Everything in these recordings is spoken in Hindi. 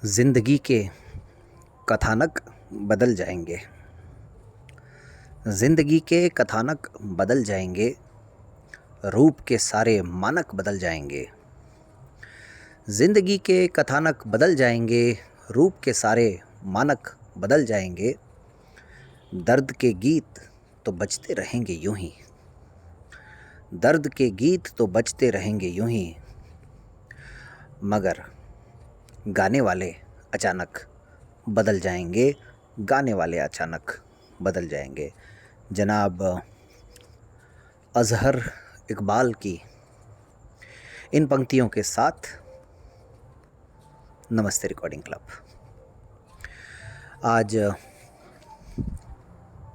जिंदगी के कथानक बदल जाएंगे। जिंदगी के कथानक बदल जाएंगे। रूप के सारे मानक बदल जाएंगे। जिंदगी के कथानक बदल जाएंगे। रूप के सारे मानक बदल जाएंगे। दर्द के गीत तो बजते रहेंगे यूं ही। दर्द के गीत तो बजते रहेंगे यूं ही। मगर गाने वाले अचानक बदल जाएंगे। गाने वाले अचानक बदल जाएंगे। जनाब अज़हर इकबाल की इन पंक्तियों के साथ नमस्ते रिकॉर्डिंग क्लब। आज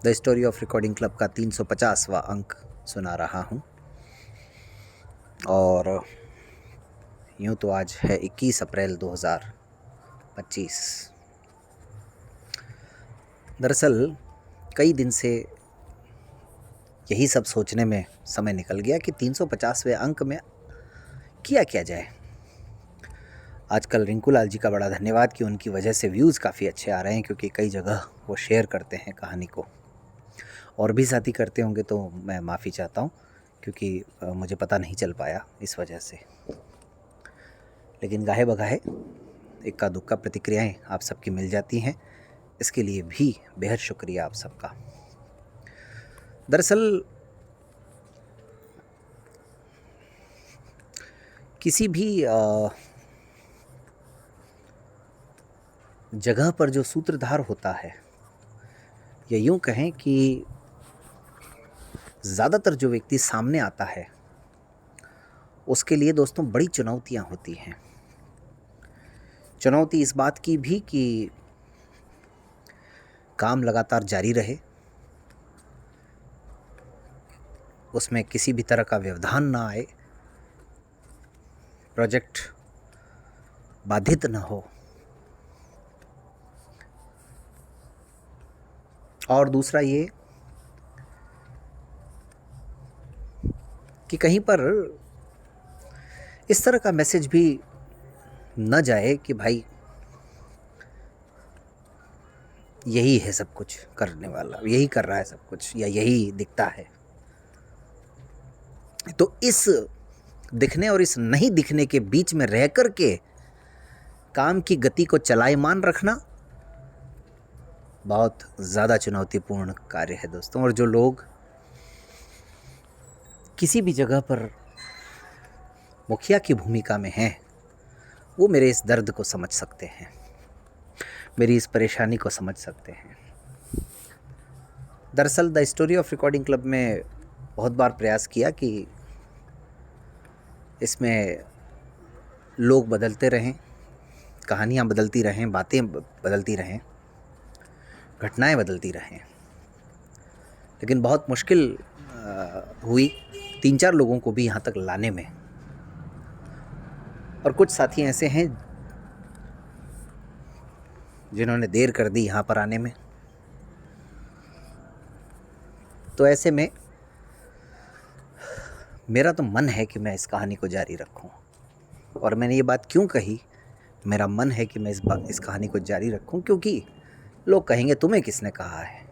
the story of recording club का 350वां अंक सुना रहा हूँ। और यूँ तो आज है 21 अप्रैल 2025। दरअसल कई दिन से यही सब सोचने में समय निकल गया कि 350वें अंक में किया क्या जाए। आजकल रिंकू लाल जी का बड़ा धन्यवाद कि उनकी वजह से व्यूज़ काफ़ी अच्छे आ रहे हैं, क्योंकि कई जगह वो शेयर करते हैं कहानी को। और भी साथी करते होंगे तो मैं माफ़ी चाहता हूँ, क्योंकि मुझे पता नहीं चल पाया इस वजह से। लेकिन गाहे बगाहे इक्का दुक्का प्रतिक्रियाएं आप सबकी मिल जाती हैं, इसके लिए भी बेहद शुक्रिया आप सबका। दरअसल किसी भी जगह पर जो सूत्रधार होता है, या यूँ कहें कि ज़्यादातर जो व्यक्ति सामने आता है, उसके लिए दोस्तों बड़ी चुनौतियाँ होती हैं। चुनौती इस बात की भी कि काम लगातार जारी रहे, उसमें किसी भी तरह का व्यवधान ना आए, प्रोजेक्ट बाधित न हो। और दूसरा ये कि कहीं पर इस तरह का मैसेज भी न जाए कि भाई यही है सब कुछ करने वाला, यही कर रहा है सब कुछ, या यही दिखता है। तो इस दिखने और इस नहीं दिखने के बीच में रह कर के काम की गति को चलायमान रखना बहुत ज़्यादा चुनौतीपूर्ण कार्य है दोस्तों। और जो लोग किसी भी जगह पर मुखिया की भूमिका में हैं, वो मेरे इस दर्द को समझ सकते हैं, मेरी इस परेशानी को समझ सकते हैं। दरअसल the story of recording club में बहुत बार प्रयास किया कि इसमें लोग बदलते रहें, कहानियाँ बदलती रहें, बातें बदलती रहें, घटनाएं बदलती रहें। लेकिन बहुत मुश्किल हुई 3-4 लोगों को भी यहाँ तक लाने में। और कुछ साथी ऐसे हैं जिन्होंने देर कर दी यहाँ पर आने में। तो ऐसे में मेरा तो मन है कि मैं इस कहानी को जारी रखूं। और मैंने ये बात क्यों कही, मेरा मन है कि मैं इस कहानी को जारी रखूं, क्योंकि लोग कहेंगे तुम्हें किसने कहा है,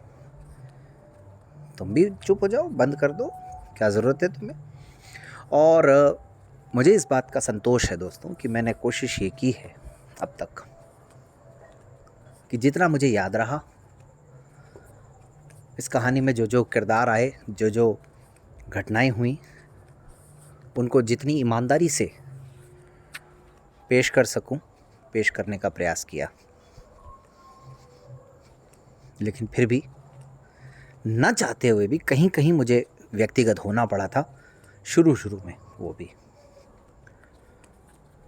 तुम भी चुप हो जाओ, बंद कर दो, क्या ज़रूरत है तुम्हें। और मुझे इस बात का संतोष है दोस्तों कि मैंने कोशिश ये की है अब तक कि जितना मुझे याद रहा, इस कहानी में जो जो किरदार आए, जो जो घटनाएं हुई, उनको जितनी ईमानदारी से पेश कर सकूं, पेश करने का प्रयास किया। लेकिन फिर भी न चाहते हुए भी कहीं कहीं मुझे व्यक्तिगत होना पड़ा था शुरू में, वो भी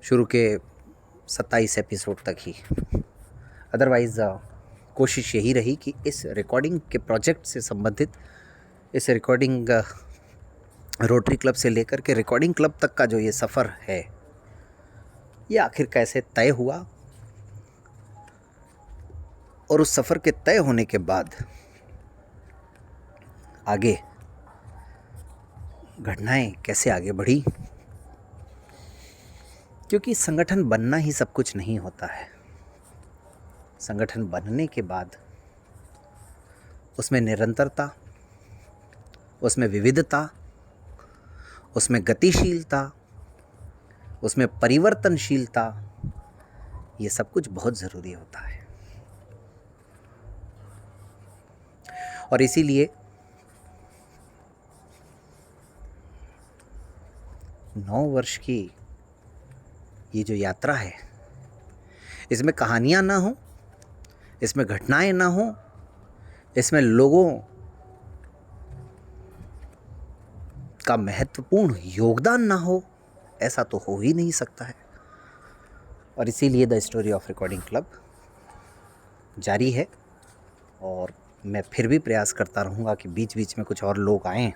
शुरू के 27 एपिसोड तक ही। अदरवाइज़ कोशिश यही रही कि इस रिकॉर्डिंग के प्रोजेक्ट से संबंधित, इस रिकॉर्डिंग रोटरी क्लब से लेकर के रिकॉर्डिंग क्लब तक का जो ये सफ़र है, ये आखिर कैसे तय हुआ, और उस सफ़र के तय होने के बाद आगे घटनाएं कैसे आगे बढ़ी। क्योंकि संगठन बनना ही सब कुछ नहीं होता है, संगठन बनने के बाद उसमें निरंतरता, उसमें विविधता, उसमें गतिशीलता, उसमें परिवर्तनशीलता, ये सब कुछ बहुत ज़रूरी होता है। और इसीलिए 9 वर्ष की ये जो यात्रा है, इसमें कहानियाँ ना हो, इसमें घटनाएं ना हो, इसमें लोगों का महत्वपूर्ण योगदान ना हो, ऐसा तो हो ही नहीं सकता है। और इसीलिए the story of recording club जारी है। और मैं फिर भी प्रयास करता रहूँगा कि बीच बीच में कुछ और लोग आएं,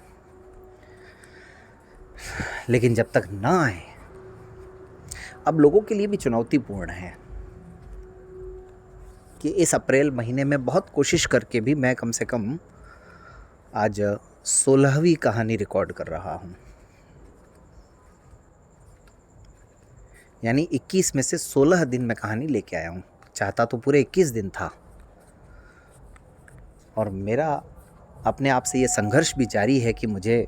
लेकिन जब तक ना आए, अब लोगों के लिए भी चुनौतीपूर्ण है कि इस अप्रैल महीने में बहुत कोशिश करके भी मैं कम से कम आज 16वीं कहानी रिकॉर्ड कर रहा हूँ। यानी 21 में से 16 दिन मैं कहानी लेके आया हूँ। चाहता तो पूरे 21 दिन था। और मेरा अपने आप से ये संघर्ष भी जारी है कि मुझे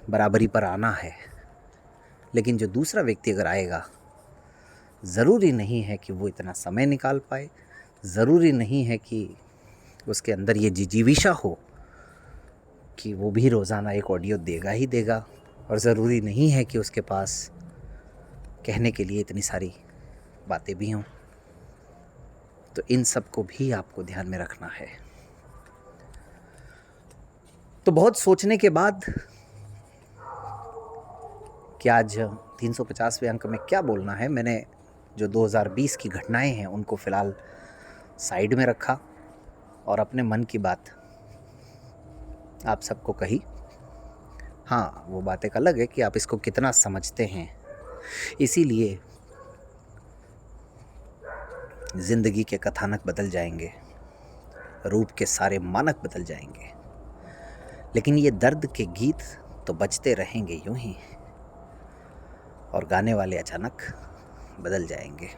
बराबरी पर आना है। लेकिन जो दूसरा व्यक्ति अगर आएगा, ज़रूरी नहीं है कि वो इतना समय निकाल पाए, ज़रूरी नहीं है कि उसके अंदर ये जिजीविषा हो कि वो भी रोज़ाना एक ऑडियो देगा ही देगा, और ज़रूरी नहीं है कि उसके पास कहने के लिए इतनी सारी बातें भी हों। तो इन सब को भी आपको ध्यान में रखना है। तो बहुत सोचने के बाद कि आज 350वें अंक में क्या बोलना है, मैंने जो 2020 की घटनाएं हैं उनको फ़िलहाल साइड में रखा और अपने मन की बात आप सबको कही। हाँ, वो बात एक अलग है कि आप इसको कितना समझते हैं। इसीलिए ज़िंदगी के कथानक बदल जाएंगे, रूप के सारे मानक बदल जाएंगे, लेकिन ये दर्द के गीत तो बजते रहेंगे यूं ही, और गाने वाले अचानक बदल जाएंगे।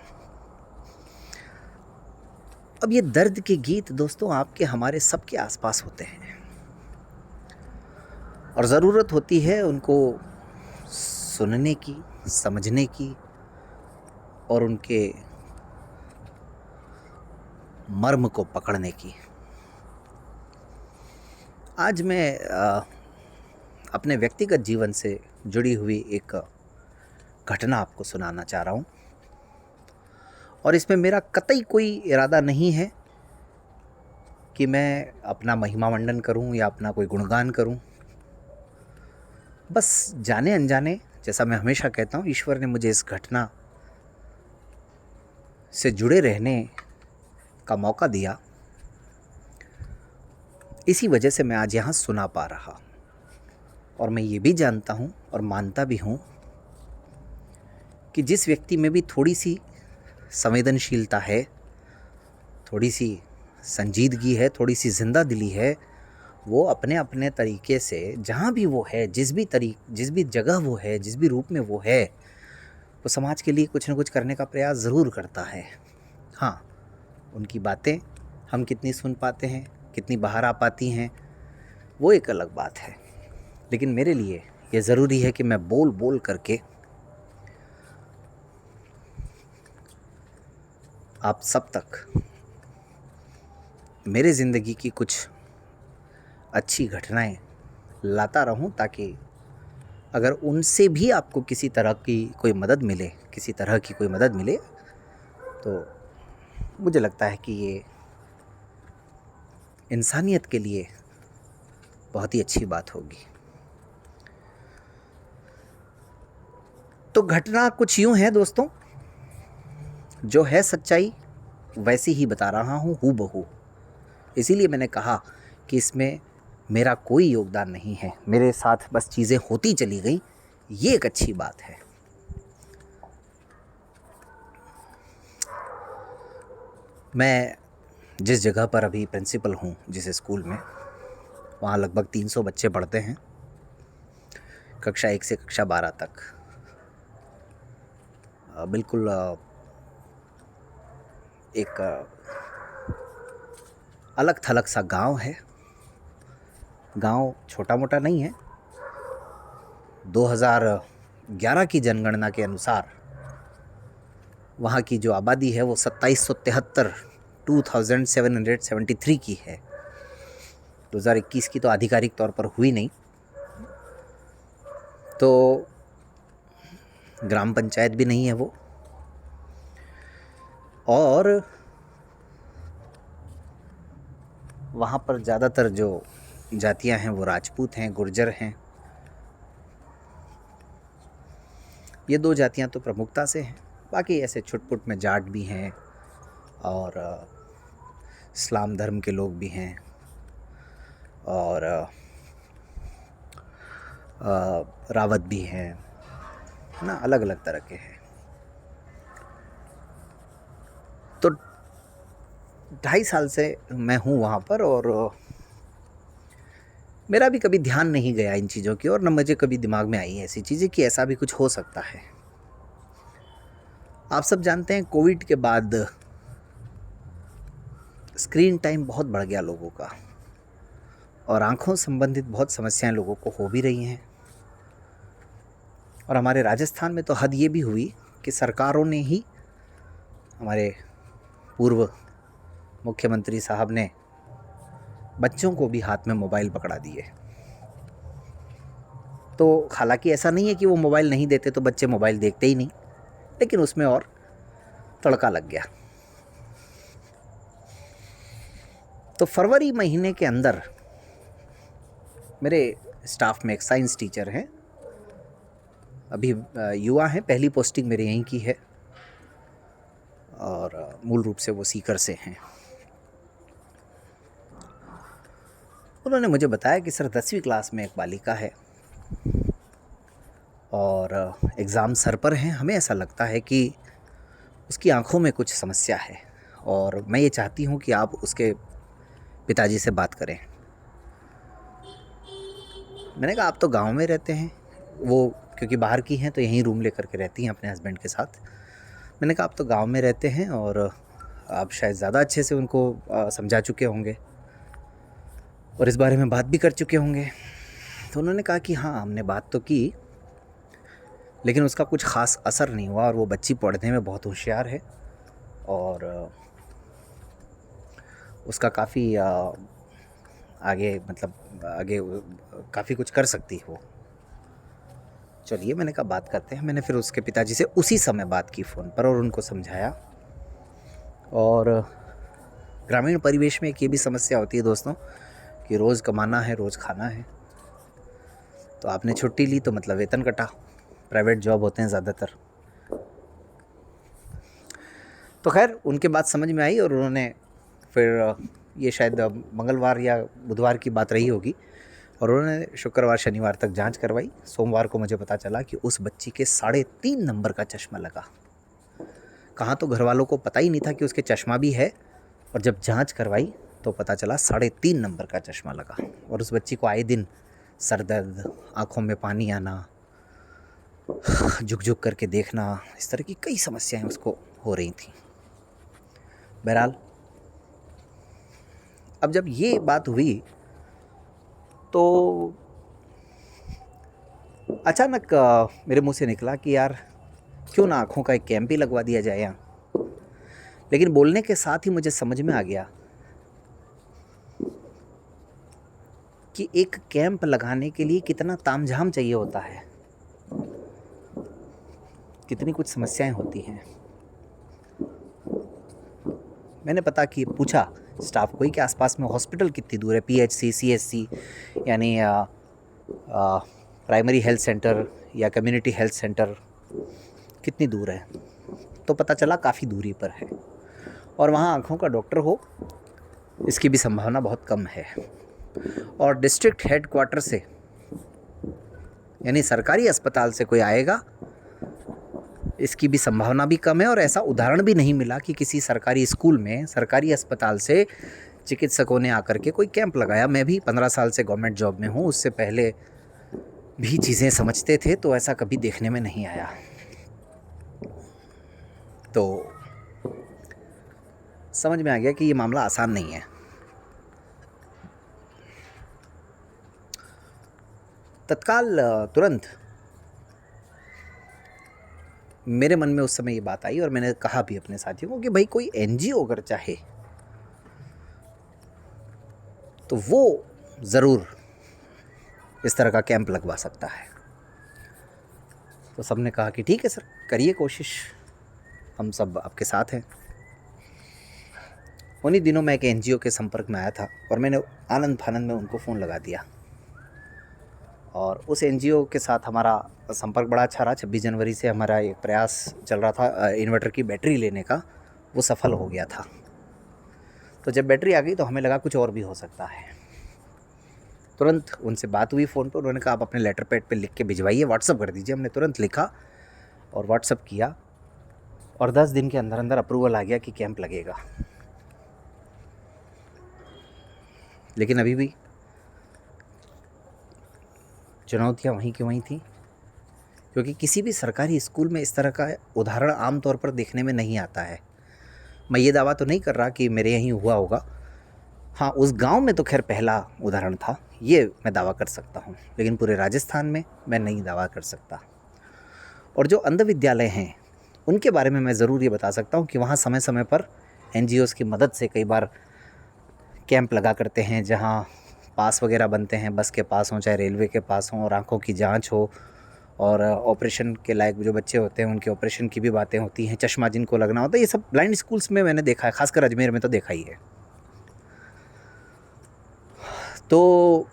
अब ये दर्द के गीत दोस्तों आपके हमारे सबके आसपास होते हैं, और ज़रूरत होती है उनको सुनने की, समझने की, और उनके मर्म को पकड़ने की। आज मैं अपने व्यक्तिगत जीवन से जुड़ी हुई एक घटना आपको सुनाना चाह रहा हूँ, और इसमें मेरा कतई कोई इरादा नहीं है कि मैं अपना महिमा मंडन करूँ या अपना कोई गुणगान करूँ। बस जाने अनजाने, जैसा मैं हमेशा कहता हूँ, ईश्वर ने मुझे इस घटना से जुड़े रहने का मौका दिया, इसी वजह से मैं आज यहाँ सुना पा रहा। और मैं ये भी जानता हूँ और मानता भी हूँ कि जिस व्यक्ति में भी थोड़ी सी संवेदनशीलता है, थोड़ी सी संजीदगी है, थोड़ी सी जिंदा दिली है, वो अपने अपने तरीके से जहाँ भी वो है, जिस भी जगह वो है, जिस भी रूप में वो है, वो समाज के लिए कुछ न कुछ करने का प्रयास ज़रूर करता है। हाँ, उनकी बातें हम कितनी सुन पाते हैं, कितनी बाहर आ पाती हैं, वो एक अलग बात है। लेकिन मेरे लिए ये ज़रूरी है कि मैं बोल बोल करके आप सब तक मेरे ज़िंदगी की कुछ अच्छी घटनाएं लाता रहूं, ताकि अगर उनसे भी आपको किसी तरह की कोई मदद मिले, तो मुझे लगता है कि ये इंसानियत के लिए बहुत ही अच्छी बात होगी। तो घटना कुछ यूँ है दोस्तों, जो है सच्चाई वैसी ही बता रहा हूँ, हूबहू। इसीलिए मैंने कहा कि इसमें मेरा कोई योगदान नहीं है, मेरे साथ बस चीज़ें होती चली गई, ये एक अच्छी बात है। मैं जिस जगह पर अभी प्रिंसिपल हूँ, जिस स्कूल में, वहाँ लगभग 300 बच्चे पढ़ते हैं, कक्षा 1 से कक्षा 12 तक। बिल्कुल एक अलग थलग सा गांव है। गांव छोटा मोटा नहीं है। 2011 की जनगणना के अनुसार वहाँ की जो आबादी है वो 2773 2773 की है। 2021 की तो आधिकारिक तौर पर हुई नहीं। तो ग्राम पंचायत भी नहीं है वो। और वहाँ पर ज़्यादातर जो जातियाँ हैं वो राजपूत हैं, गुर्जर हैं। ये दो जातियाँ तो प्रमुखता से हैं। बाकी ऐसे छुटपुट में जाट भी हैं और इस्लाम धर्म के लोग भी हैं और रावत भी हैं ना, अलग अलग तरह के हैं। तो 2.5 साल से मैं हूँ वहाँ पर और मेरा भी कभी ध्यान नहीं गया इन चीज़ों की, और न मुझे कभी दिमाग में आई ऐसी चीज़ें कि ऐसा भी कुछ हो सकता है। आप सब जानते हैं कोविड के बाद स्क्रीन टाइम बहुत बढ़ गया लोगों का, और आँखों संबंधित बहुत समस्याएं लोगों को हो भी रही हैं। और हमारे राजस्थान में तो हद ये भी हुई कि सरकारों ने ही, हमारे पूर्व मुख्यमंत्री साहब ने बच्चों को भी हाथ में मोबाइल पकड़ा दिए। तो हालांकि ऐसा नहीं है कि वो मोबाइल नहीं देते, तो बच्चे मोबाइल देखते ही नहीं, लेकिन उसमें और तड़का लग गया। तो फरवरी महीने के अंदर मेरे स्टाफ में एक साइंस टीचर हैं, अभी युवा हैं, पहली पोस्टिंग मेरे यहीं की है और मूल रूप से वो सीकर से हैं। उन्होंने मुझे बताया कि सर 10वीं क्लास में एक बालिका है और एग्ज़ाम सर पर हैं। हमें ऐसा लगता है कि उसकी आंखों में कुछ समस्या है और मैं ये चाहती हूँ कि आप उसके पिताजी से बात करें। मैंने कहा आप तो गांव में रहते हैं, वो क्योंकि बाहर की हैं तो यहीं रूम लेकर के रहती हैं अपने हस्बैंड के साथ। मैंने कहा आप तो गांव में रहते हैं और आप शायद ज़्यादा अच्छे से उनको समझा चुके होंगे और इस बारे में बात भी कर चुके होंगे। तो उन्होंने कहा कि हाँ, हमने बात तो की, लेकिन उसका कुछ ख़ास असर नहीं हुआ और वो बच्ची पढ़ने में बहुत होशियार है और उसका काफ़ी आगे काफ़ी कुछ कर सकती है वो। चलिए, मैंने कहा बात करते हैं। मैंने फिर उसके पिताजी से उसी समय बात की फ़ोन पर और उनको समझाया। और ग्रामीण परिवेश में एक ये भी समस्या होती है दोस्तों कि रोज़ कमाना है, रोज़ खाना है। तो आपने छुट्टी ली तो मतलब वेतन कटा। प्राइवेट जॉब होते हैं ज़्यादातर। तो खैर उनके बात समझ में आई और उन्होंने फिर, ये शायद मंगलवार या बुधवार की बात रही होगी, और उन्होंने शुक्रवार शनिवार तक जांच करवाई। सोमवार को मुझे पता चला कि उस बच्ची के 3.5 नंबर का चश्मा लगा। कहाँ तो घर वालों को पता ही नहीं था कि उसके चश्मा भी है, और जब जांच करवाई तो पता चला 3.5 नंबर का चश्मा लगा। और उस बच्ची को आए दिन सर दर्द, आँखों में पानी आना, झुक झुक करके देखना, इस तरह की कई समस्याएं उसको हो रही थी। बहरहाल अब जब ये बात हुई तो अचानक मेरे मुंह से निकला कि यार क्यों ना आँखों का एक कैंप ही लगवा दिया जाए यहाँ। लेकिन बोलने के साथ ही मुझे समझ में आ गया कि एक कैंप लगाने के लिए कितना तामझाम चाहिए होता है, कितनी कुछ समस्याएं होती हैं। मैंने पूछा स्टाफ को ही कि आसपास में हॉस्पिटल कितनी दूर है, पीएचसी, सीएचसी यानी प्राइमरी हेल्थ सेंटर या कम्युनिटी हेल्थ सेंटर कितनी दूर है। तो पता चला काफ़ी दूरी पर है और वहाँ आँखों का डॉक्टर हो इसकी भी संभावना बहुत कम है। और डिस्ट्रिक्ट हेडक्वार्टर से यानी सरकारी अस्पताल से कोई आएगा इसकी भी संभावना भी कम है। और ऐसा उदाहरण भी नहीं मिला कि किसी सरकारी स्कूल में, सरकारी अस्पताल से चिकित्सकों ने आकर के कोई कैंप लगाया। मैं भी 15 साल से गवर्नमेंट जॉब में हूँ, उससे पहले भी चीज़ें समझते थे, तो ऐसा कभी देखने में नहीं आया। तो समझ में आ गया कि ये मामला आसान नहीं है। तत्काल तुरंत मेरे मन में उस समय ये बात आई और मैंने कहा भी अपने साथियों को कि भाई कोई एनजीओ अगर चाहे तो वो ज़रूर इस तरह का कैंप लगवा सकता है। तो सबने कहा कि ठीक है सर, करिए कोशिश, हम सब आपके साथ हैं। उन्हीं दिनों मैं एक एनजीओ के संपर्क में आया था और मैंने आनंद फानंद में उनको फ़ोन लगा दिया और उस एनजीओ के साथ हमारा संपर्क बड़ा अच्छा रहा। 26 जनवरी से हमारा एक प्रयास चल रहा था इन्वर्टर की बैटरी लेने का, वो सफल हो गया था। तो जब बैटरी आ गई तो हमें लगा कुछ और भी हो सकता है। तुरंत उनसे बात हुई फ़ोन पर, उन्होंने कहा आप अपने लेटर पैड पे लिख के भिजवाइए, व्हाट्सअप कर दीजिए। हमने तुरंत लिखा और व्हाट्सअप किया और 10 दिन के अंदर अंदर अप्रूवल आ गया कि कैंप लगेगा। लेकिन अभी भी चुनौतियाँ वहीं की वहीं थी, क्योंकि किसी भी सरकारी स्कूल में इस तरह का उदाहरण आम तौर पर देखने में नहीं आता है। मैं ये दावा तो नहीं कर रहा कि मेरे यहीं हुआ होगा, हाँ उस गांव में तो खैर पहला उदाहरण था, ये मैं दावा कर सकता हूँ, लेकिन पूरे राजस्थान में मैं नहीं दावा कर सकता। और जो अंध विद्यालय हैं उनके बारे में मैं ज़रूर ये बता सकता हूँ कि वहाँ समय समय पर एनजीओज़ की मदद से कई बार कैंप लगा करते हैं, जहाँ पास वगैरह बनते हैं, बस के पास हों चाहे रेलवे के पास हों, और आँखों की जांच हो और ऑपरेशन के लायक जो बच्चे होते हैं उनके ऑपरेशन की भी बातें होती हैं, चश्मा जिनको लगना होता है, ये सब ब्लाइंड स्कूल्स में मैंने देखा है, खासकर अजमेर में तो देखा ही है। तो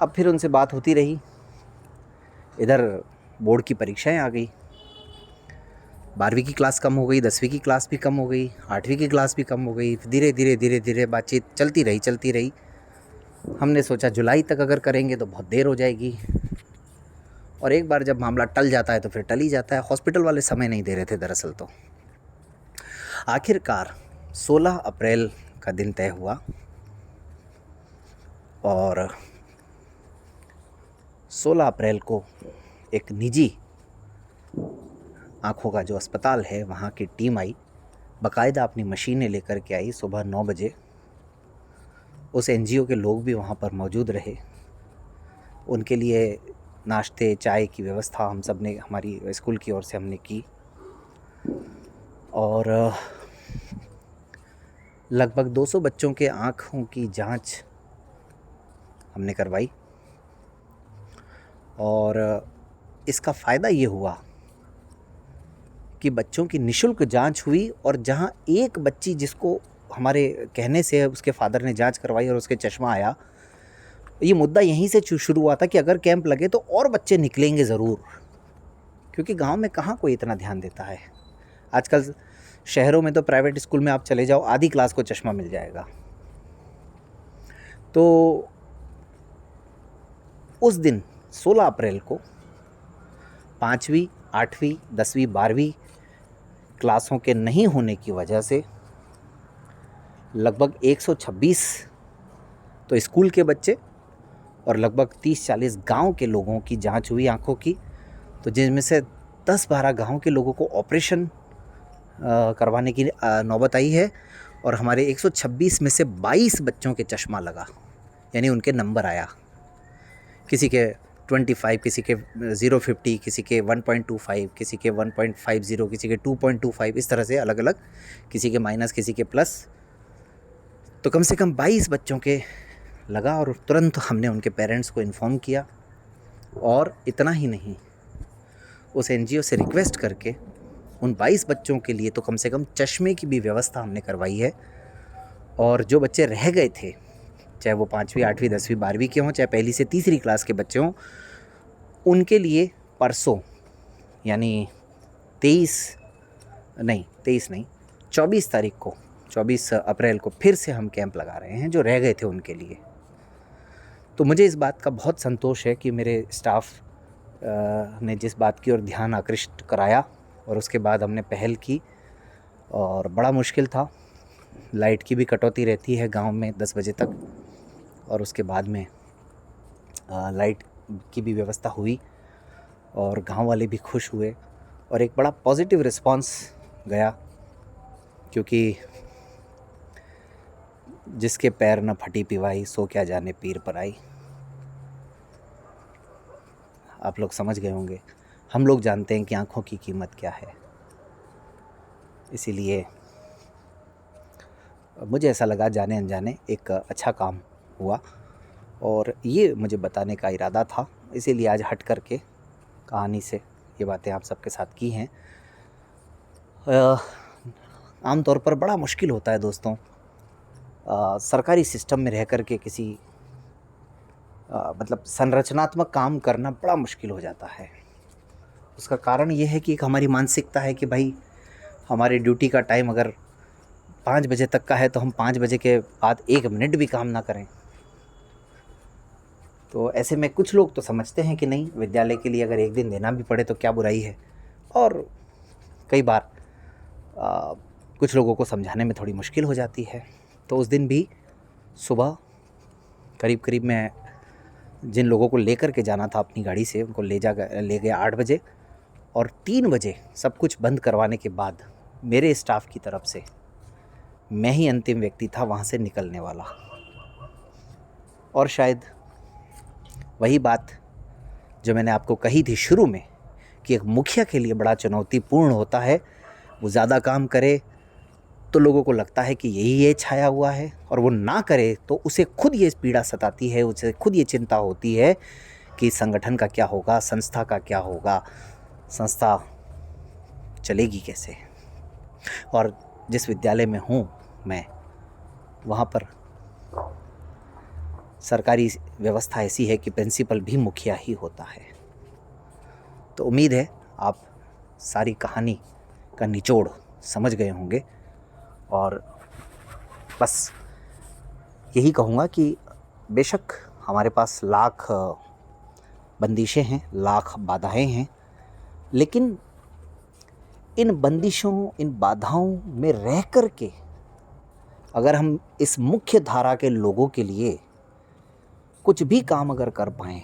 अब फिर उनसे बात होती रही, इधर बोर्ड की परीक्षाएं आ गई, 12वीं की क्लास कम हो गई, 10वीं की क्लास भी कम हो गई, 8वीं की क्लास भी कम हो गई। धीरे धीरे बातचीत चलती रही। हमने सोचा जुलाई तक अगर करेंगे तो बहुत देर हो जाएगी, और एक बार जब मामला टल जाता है तो फिर टल ही जाता है। हॉस्पिटल वाले समय नहीं दे रहे थे दरअसल। तो आखिरकार 16 अप्रैल का दिन तय हुआ और 16 अप्रैल को एक निजी आँखों का जो अस्पताल है वहाँ की टीम आई, बाकायदा अपनी मशीनें लेकर के आई। सुबह 9 बजे उस एनजीओ के लोग भी वहाँ पर मौजूद रहे। उनके लिए नाश्ते चाय की व्यवस्था हम सब ने, हमारी स्कूल की ओर से हमने की, और लगभग 200 बच्चों के आँखों की जांच हमने करवाई। और इसका फ़ायदा ये हुआ कि बच्चों की निःशुल्क जांच हुई, और जहां एक बच्ची जिसको हमारे कहने से उसके फादर ने जांच करवाई और उसके चश्मा आया, ये मुद्दा यहीं से शुरू हुआ था कि अगर कैंप लगे तो और बच्चे निकलेंगे ज़रूर, क्योंकि गांव में कहाँ कोई इतना ध्यान देता है। आजकल शहरों में तो प्राइवेट स्कूल में आप चले जाओ, आधी क्लास को चश्मा मिल जाएगा। तो उस दिन 16 अप्रैल को 5वीं 8वीं 10वीं 12वीं क्लासों के नहीं होने की वजह से लगभग 126 तो स्कूल के बच्चे और लगभग 30-40 गांव के लोगों की जांच हुई आंखों की, तो जिनमें से 10-12 गांव के लोगों को ऑपरेशन करवाने की नौबत आई है, और हमारे 126 में से 22 बच्चों के चश्मा लगा, यानी उनके नंबर आया। किसी के 25, किसी के 050, किसी के 1.25, किसी के 1.50, किसी के 2.25, इस तरह से अलग अलग, किसी के माइनस, किसी के प्लस। तो कम से कम 22 बच्चों के लगा, और तुरंत हमने उनके पेरेंट्स को इन्फॉर्म किया। और इतना ही नहीं, उस एनजीओ से रिक्वेस्ट करके उन 22 बच्चों के लिए तो कम से कम चश्मे की भी व्यवस्था हमने करवाई है। और जो बच्चे रह गए थे, चाहे वो 5वीं 8वीं 10वीं 12वीं के हों, चाहे पहली से तीसरी क्लास के बच्चे हों, उनके लिए परसों यानी 24 तारीख को, 24 अप्रैल को फिर से हम कैंप लगा रहे हैं जो रह गए थे उनके लिए। तो मुझे इस बात का बहुत संतोष है कि मेरे स्टाफ ने जिस बात की ओर ध्यान आकृष्ट कराया, और उसके बाद हमने पहल की। और बड़ा मुश्किल था, लाइट की भी कटौती रहती है गांव में 10 बजे तक, और उसके बाद में लाइट की भी व्यवस्था हुई और गांव वाले भी खुश हुए, और एक बड़ा पॉजिटिव रिस्पांस गया। क्योंकि जिसके पैर न फटी पिवाई सो क्या जाने पीर पर आई। आप लोग समझ गए होंगे। हम लोग जानते हैं कि आँखों की कीमत क्या है। इसीलिए मुझे ऐसा लगा जाने अनजाने एक अच्छा काम हुआ और ये मुझे बताने का इरादा था, इसीलिए आज हट कर के कहानी से ये बातें आप सबके साथ की हैं। आम तौर पर बड़ा मुश्किल होता है दोस्तों, सरकारी सिस्टम में रह कर के किसी मतलब संरचनात्मक काम करना बड़ा मुश्किल हो जाता है। उसका कारण ये है कि एक हमारी मानसिकता है कि भाई हमारी ड्यूटी का टाइम अगर 5 बजे तक का है तो हम 5 बजे के बाद 1 मिनट भी काम ना करें। तो ऐसे में कुछ लोग तो समझते हैं कि नहीं, विद्यालय के लिए अगर एक दिन देना भी पड़े तो क्या बुराई है। और कई बार कुछ लोगों को समझाने में थोड़ी मुश्किल हो जाती है। तो उस दिन भी सुबह करीब मैं जिन लोगों को लेकर के जाना था अपनी गाड़ी से, उनको ले गया 8 बजे और 3 बजे सब कुछ बंद करवाने के बाद मेरे स्टाफ की तरफ से मैं ही अंतिम व्यक्ति था वहाँ से निकलने वाला। और शायद वही बात जो मैंने आपको कही थी शुरू में कि एक मुखिया के लिए बड़ा चुनौतीपूर्ण होता है, वो ज़्यादा काम करे तो लोगों को लगता है कि यही ये छाया हुआ है, और वो ना करे तो उसे खुद ये पीड़ा सताती है, उसे खुद ये चिंता होती है कि संगठन का क्या होगा, संस्था का क्या होगा, संस्था चलेगी कैसे। और जिस विद्यालय में हूँ मैं, वहाँ पर सरकारी व्यवस्था ऐसी है कि प्रिंसिपल भी मुखिया ही होता है। तो उम्मीद है आप सारी कहानी का निचोड़ समझ गए होंगे। और बस यही कहूँगा कि बेशक हमारे पास लाख बंदिशें हैं, लाख बाधाएं हैं, लेकिन इन बंदिशों, इन बाधाओं में रह कर के अगर हम इस मुख्य धारा के लोगों के लिए कुछ भी काम अगर कर पाएँ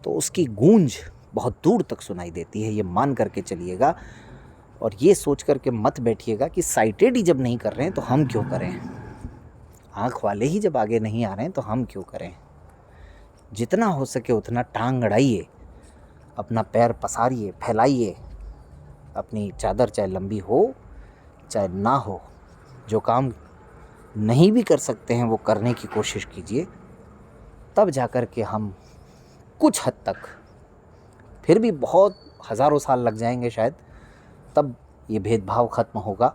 तो उसकी गूंज बहुत दूर तक सुनाई देती है, ये मान करके चलिएगा। और ये सोच करके मत बैठिएगा कि साइटेड ही जब नहीं कर रहे हैं तो हम क्यों करें, आँख वाले ही जब आगे नहीं आ रहे हैं तो हम क्यों करें। जितना हो सके उतना टांग अड़ाइए, अपना पैर पसारिए, फैलाइए, अपनी चादर चाहे लंबी हो चाहे ना हो, जो काम नहीं भी कर सकते हैं वो करने की कोशिश कीजिए। तब जाकर के हम कुछ हद तक, फिर भी बहुत हज़ारों साल लग जाएंगे शायद, तब ये भेदभाव ख़त्म होगा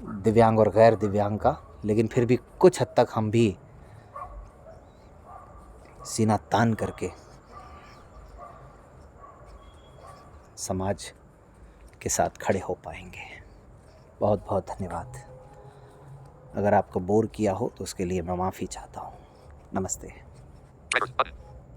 दिव्यांग और गैर दिव्यांग का। लेकिन फिर भी कुछ हद तक हम भी सीना तान करके समाज के साथ खड़े हो पाएंगे। बहुत बहुत धन्यवाद। अगर आपको बोर किया हो तो उसके लिए मैं माफ़ी चाहता हूँ। नमस्ते।